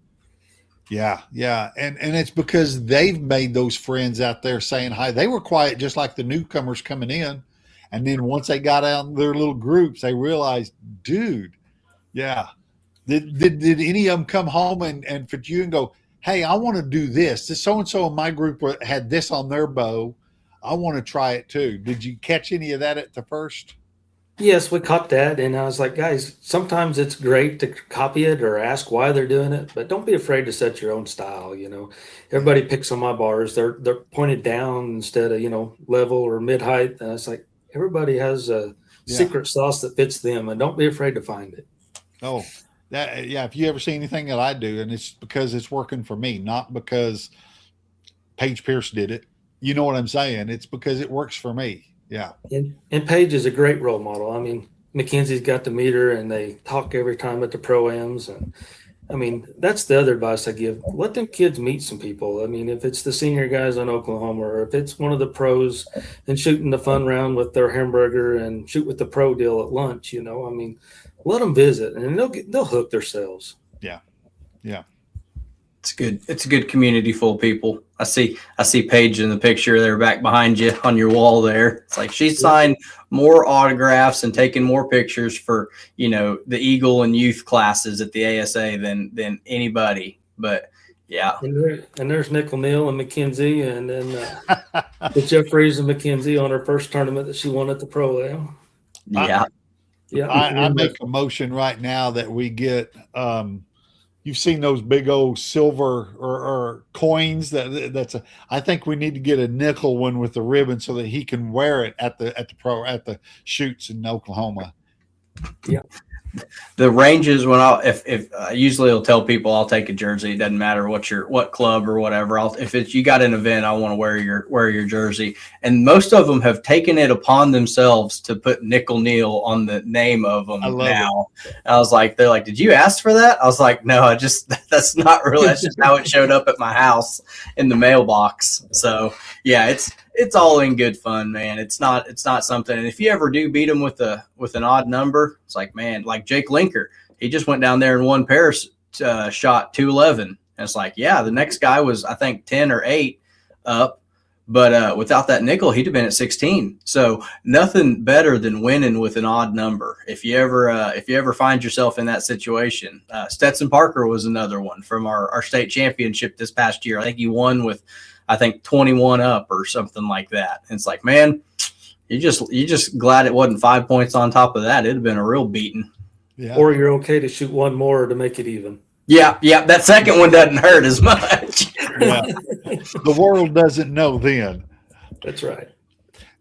Yeah. And it's because they've made those friends out there saying hi. They were quiet, just like the newcomers coming in. And then once they got out in their little groups, they realized, dude, yeah. Did any of them come home and for you and go, hey, I want to do this. This so-and-so in my group had this on their bow. I want to try it too. Did you catch any of that at the first? Yes, we caught that. And I was like, guys, sometimes it's great to copy it or ask why they're doing it, but don't be afraid to set your own style. Everybody picks on my bars. They're pointed down instead of, level or mid height. And it's like, everybody has a secret sauce that fits them, and don't be afraid to find it. Oh, if you ever see anything that I do, and it's because it's working for me, not because Paige Pierce did it. You know what I'm saying? It's because it works for me. Yeah. And Paige is a great role model. Mackenzie's got to meet her and they talk every time at the pro-ams. And that's the other advice I give. Let them kids meet some people. If it's the senior guys on Oklahoma, or if it's one of the pros and shooting the fun round with their hamburger and shoot with the pro deal at lunch, let them visit and they'll hook themselves. Yeah. Yeah. It's good. It's a good community full of people. I see Paige in the picture there back behind you on your wall there. It's like she signed more autographs and taken more pictures for, the Eagle and youth classes at the ASA than anybody. But yeah. And there's Nickel Neal and Mackenzie, and then the Jeffries and Mackenzie on her first tournament that she won at the Pro Am. Yeah. I make a motion right now that we get you've seen those big old silver or coins. I think we need to get a nickel one with the ribbon so that he can wear it at the shoots in Oklahoma. Yeah. The ranges, if I usually will tell people I'll take a jersey. It doesn't matter what club or whatever. If you got an event, I want to wear your jersey. And most of them have taken it upon themselves to put Nickel Neal on the name of them now. I was like, they're like, did you ask for that? I was like, no, that's not really. That's just how it showed up at my house in the mailbox. So yeah, it's all in good fun, man. It's not something. And if you ever do beat them with an odd number, it's like, man, like Jake Linker, he just went down there and won Paris, shot 211. And it's like, yeah, the next guy was, I think, 10 or 8 up. But without that nickel, he'd have been at 16. So nothing better than winning with an odd number. If you ever find yourself in that situation, Stetson Parker was another one from our state championship this past year. I think he won with, 21 up or something like that. And it's like, man, you're just glad it wasn't 5 points on top of that. It'd have been a real beating. Yeah. Or you're okay to shoot one more to make it even. Yeah. That second one doesn't hurt as much. Yeah. The world doesn't know then. That's right.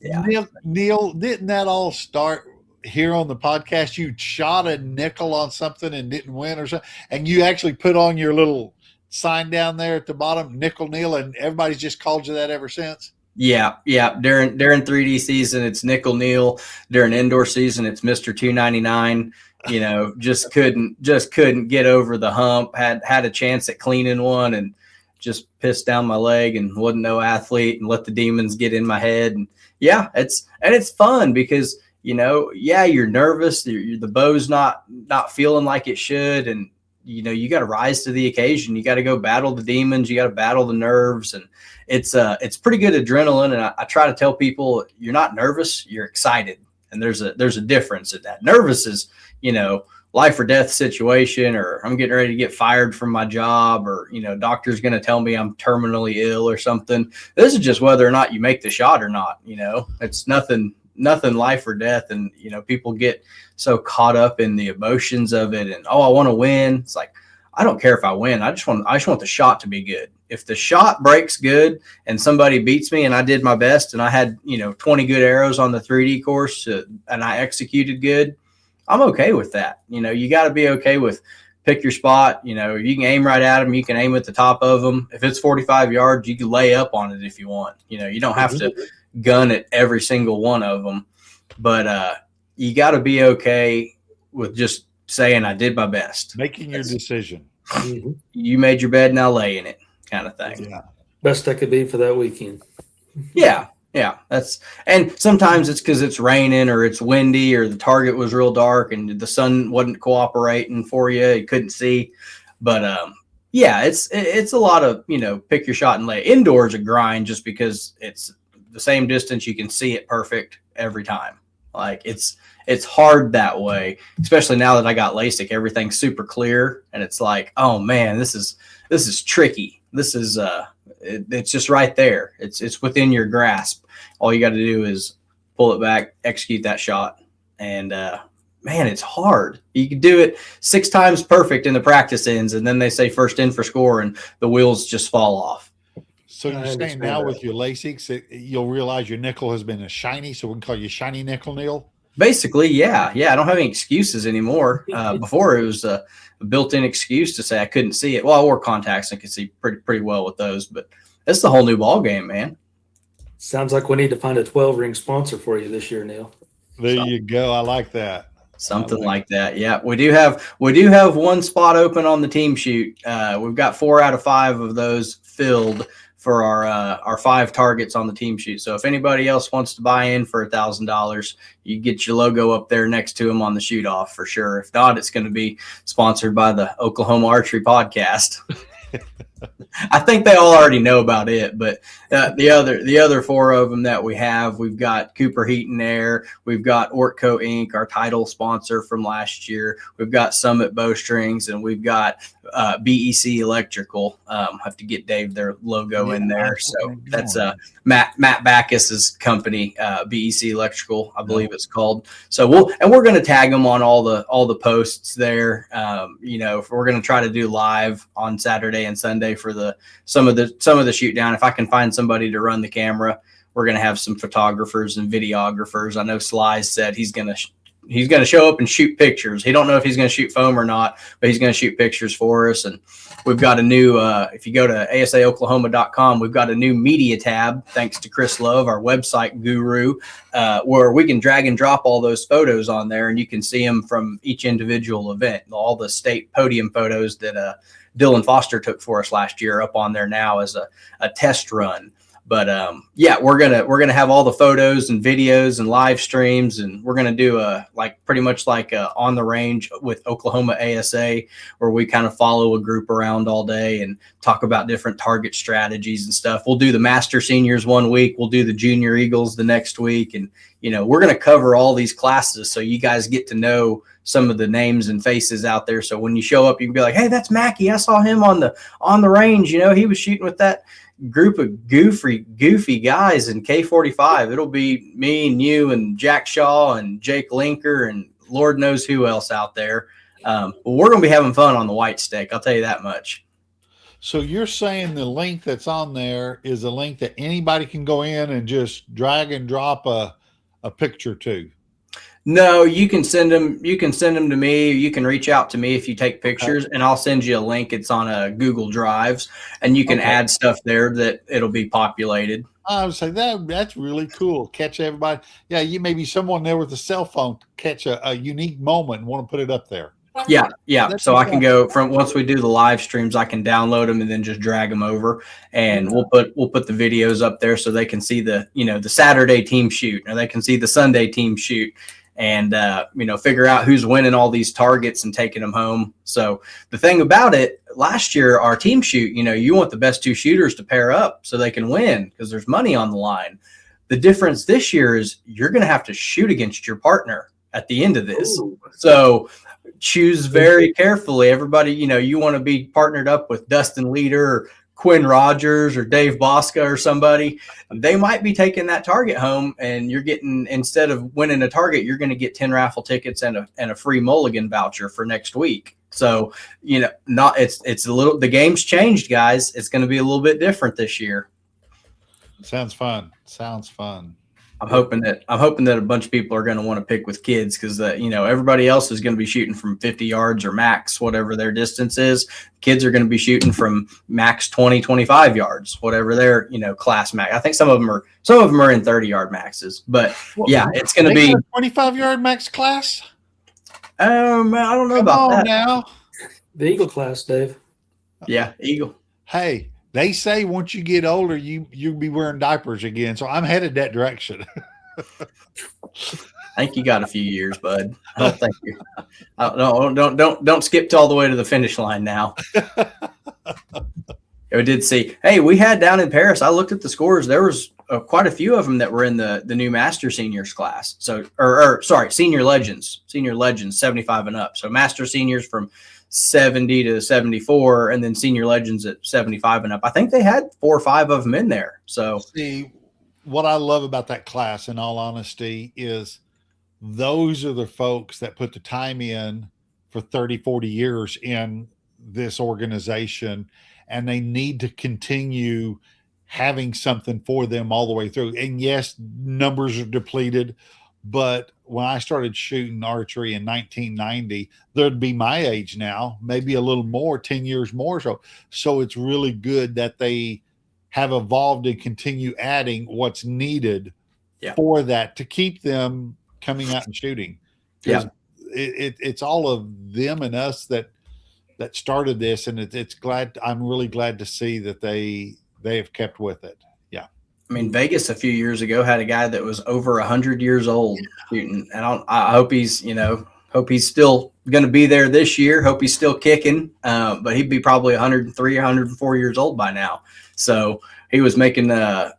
Yeah. Neil, didn't that all start here on the podcast? You shot a nickel on something and didn't win or something, and you actually put on your little sign down there at the bottom, Nickel Neil, and everybody's just called you that ever since. Yeah. During 3D season, it's Nickel Neil. During indoor season, it's Mr. 299. You know, just couldn't get over the hump. Had a chance at cleaning one and just pissed down my leg and wasn't no athlete and let the demons get in my head. And yeah, it's fun because, you know, yeah, you're nervous. The bow's not feeling like it should. And, you know, you got to rise to the occasion. You got to go battle the demons. You got to battle the nerves. And it's pretty good adrenaline. And I try to tell people, you're not nervous, you're excited. And there's a difference in that. Nervous is, you know, life or death situation, or I'm getting ready to get fired from my job, or, you know, doctor's going to tell me I'm terminally ill or something. This is just whether or not you make the shot or not. You know, it's nothing life or death. And, you know, people get so caught up in the emotions of it and, oh, I want to win. It's like, I don't care if I win. I just want the shot to be good. If the shot breaks good and somebody beats me and I did my best and I had, you know, 20 good arrows on the 3D course and I executed good, I'm okay with that. You know, you got to be okay with pick your spot. You know, you can aim right at them. You can aim at the top of them. If it's 45 yards, you can lay up on it if you want. You know, you don't have to gun at every single one of them. But you got to be okay with just saying I did my best. Making your decision. You made your bed, now lay in it, kind of thing. Yeah. Best I could be for that weekend. Yeah. And sometimes it's because it's raining or it's windy or the target was real dark and the sun wasn't cooperating for you. You couldn't see. But yeah, it's a lot of, you know, pick your shot and lay. Indoors a grind just because it's the same distance. You can see it perfect every time. Like it's hard that way, especially now that I got LASIK. Everything's super clear, and it's like, oh man, this is tricky. This is it's just right there. It's within your grasp. All you got to do is pull it back, execute that shot, and man, it's hard. You can do it 6 times perfect in the practice ends, and then they say first in for score, and the wheels just fall off. So you're saying now with your LASIK, you'll realize your nickel has been a shiny, so we can call you Shiny Nickel Neil? Basically, yeah. I don't have any excuses anymore. Before it was a built-in excuse to say I couldn't see it. Well, I wore contacts and could see pretty well with those, but it's the whole new ball game, man. Sounds like we need to find a 12-ring sponsor for you this year, Neil. There you go. I like that. Something like that. Yeah, we do have one spot open on the team shoot. We've got 4 out of 5 of those filled for our 5 targets on the team shoot. So if anybody else wants to buy in for $1,000, you get your logo up there next to them on the shoot off for sure. If not, it's going to be sponsored by the Oklahoma Archery Podcast. I think they all already know about it, but the other 4 of them that we've got Cooper Heat and Air, we've got Ortco Inc., our title sponsor from last year, we've got Summit Bowstrings, and we've got BEC Electrical. Have to get Dave their logo in there. So that's Matt Backus's company, BEC Electrical, I believe it's called. So we're going to tag them on all the posts there. You know, we're going to try to do live on Saturday and Sunday for some of the shoot down. If I can find somebody to run the camera, we're going to have some photographers and videographers. I know Sly said he's going to show up and shoot pictures. He don't know if he's going to shoot foam or not, but he's going to shoot pictures for us. And we've got a new, if you go to asaoklahoma.com, we've got a new media tab, thanks to Chris Love, our website guru, where we can drag and drop all those photos on there, and you can see them from each individual event. All the state podium photos that Dylan Foster took for us last year up on there now as a test run. But yeah, we're gonna have all the photos and videos and live streams, and we're gonna do pretty much like on the range with Oklahoma ASA, where we kind of follow a group around all day and talk about different target strategies and stuff. We'll do the Master Seniors one week, we'll do the Junior Eagles the next week, and you know, we're gonna cover all these classes so you guys get to know some of the names and faces out there. So when you show up, you can be like, hey, that's Mackey. I saw him on the range. You know, he was shooting with that group of goofy guys in K45. It'll be me and you and Jack Shaw and Jake Linker and Lord knows who else out there. But we're going to be having fun on the white stick. I'll tell you that much. So you're saying the link that's on there is a link that anybody can go in and just drag and drop a picture to? No, you can send them. You can send them to me. You can reach out to me if you take pictures, and I'll send you a link. It's on a Google Drives, and you can add stuff there that it'll be populated. I would say that's really cool. Catch everybody. Yeah, you maybe someone there with a cell phone catch a unique moment and want to put it up there. Yeah. So I can go from once we do the live streams, I can download them and then just drag them over, and we'll put the videos up there so they can see the Saturday team shoot, or they can see the Sunday team shoot, and figure out who's winning all these targets and taking them home. So the thing about it, last year our team shoot, you want the best two shooters to pair up so they can win because there's money on the line. The difference this year is you're going to have to shoot against your partner at the end of this. Ooh. So choose very carefully. Everybody, you want to be partnered up with Dustin Leader or Quinn Rogers or Dave Bosca or somebody. They might be taking that target home, and you're getting, instead of winning a target, you're going to get 10 raffle tickets and a free mulligan voucher for next week. So, it's a little, the game's changed, guys. It's going to be a little bit different this year. Sounds fun. I'm hoping that a bunch of people are going to want to pick with kids because everybody else is going to be shooting from 50 yards or max, whatever their distance is. Kids are going to be shooting from max 20, 25 yards, whatever their class max. I think some of them are in 30-yard maxes, but it's going to be 25-yard max class. I don't know about that now. The Eagle class, Dave. Yeah, Eagle. Hey. They say once you get older, you'll be wearing diapers again. So I'm headed that direction. I think you got a few years, bud. I don't think you. Don't skip all the way to the finish line now. I did see. Hey, we had down in Paris. I looked at the scores. There was quite a few of them that were in the new Master Seniors class. So, Senior Legends, 75 and up. So Master Seniors from 70 to 74, and then Senior Legends at 75 and up. I think they had 4 or 5 of them in there. So see, what I love about that class, in all honesty, is those are the folks that put the time in for 30, 40 years in this organization, and they need to continue having something for them all the way through. And yes, numbers are depleted, but when I started shooting archery in 1990, there'd be my age now, maybe a little more, 10 years more. So it's really good that they have evolved and continue adding what's needed for that to keep them coming out and shooting. Yeah. It's all of them and us that started this. And I'm really glad to see that they have kept with it. Yeah. I mean, Vegas a few years ago had a guy that was over 100 years old shooting, and I hope he's still going to be there this year. Hope he's still kicking, but he'd be probably 103, 104 years old by now. So he was making a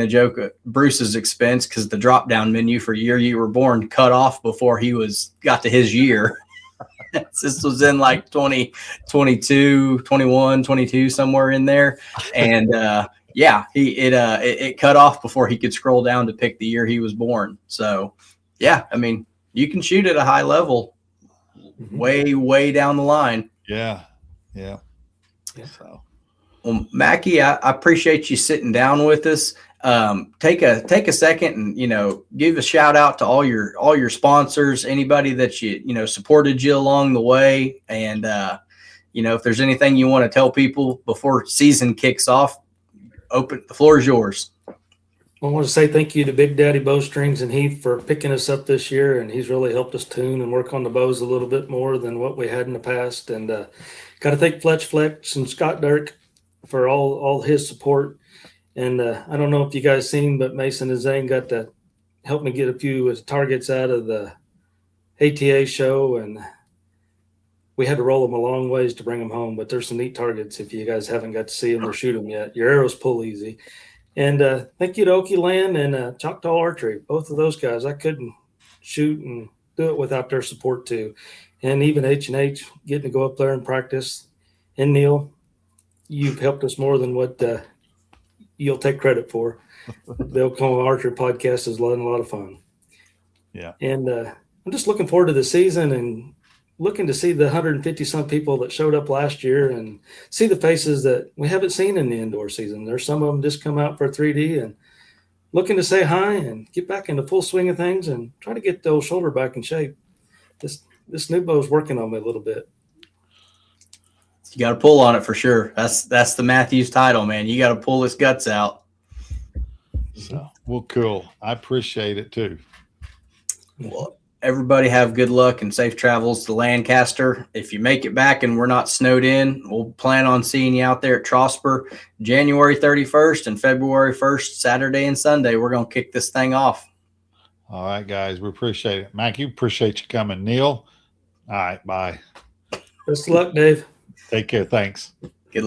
joke at Bruce's expense because the drop down menu for year you were born cut off before he got to his year. This was in like 2022, 21, 22, somewhere in there, and it cut off before he could scroll down to pick the year he was born. So, yeah, I mean, you can shoot at a high level way down the line. Yeah. So, well, Mackey, I appreciate you sitting down with us. Take a second and, give a shout out to all your sponsors, anybody that supported you along the way. And, if there's anything you want to tell people before season kicks off, the floor is yours. I want to say thank you to Big Daddy Bowstrings and Heath for picking us up this year, and he's really helped us tune and work on the bows a little bit more than what we had in the past. And got to thank Fletch Flex and Scott Dirk for all his support. And I don't know if you guys seen, but Mason and Zane got to help me get a few targets out of the ATA show, and we had to roll them a long ways to bring them home. But there's some neat targets if you guys haven't got to see them or shoot them yet. Your arrows pull easy. And thank you to Okie Land and Choctaw Archery. Both of those guys, I couldn't shoot and do it without their support too. And even H&H, getting to go up there and practice. And Neil, you've helped us more than what you'll take credit for. The Oklahoma Archery Podcast is a lot of fun. Yeah. And I'm just looking forward to the season and looking to see the 150 some people that showed up last year and see the faces that we haven't seen in the indoor season. There's some of them just come out for 3D and looking to say hi and get back into full swing of things and try to get the old shoulder back in shape. This new bow's working on me a little bit. You got to pull on it for sure. That's the Matthews title, man. You got to pull his guts out. So, well, cool. I appreciate it too. Well, everybody have good luck and safe travels to Lancaster. If you make it back and we're not snowed in, we'll plan on seeing you out there at Trosper January 31st and February 1st, Saturday and Sunday. We're going to kick this thing off. All right, guys. We appreciate it. Mackey, appreciate you coming. Neil, all right, bye. Best of luck, Dave. Take care. Thanks.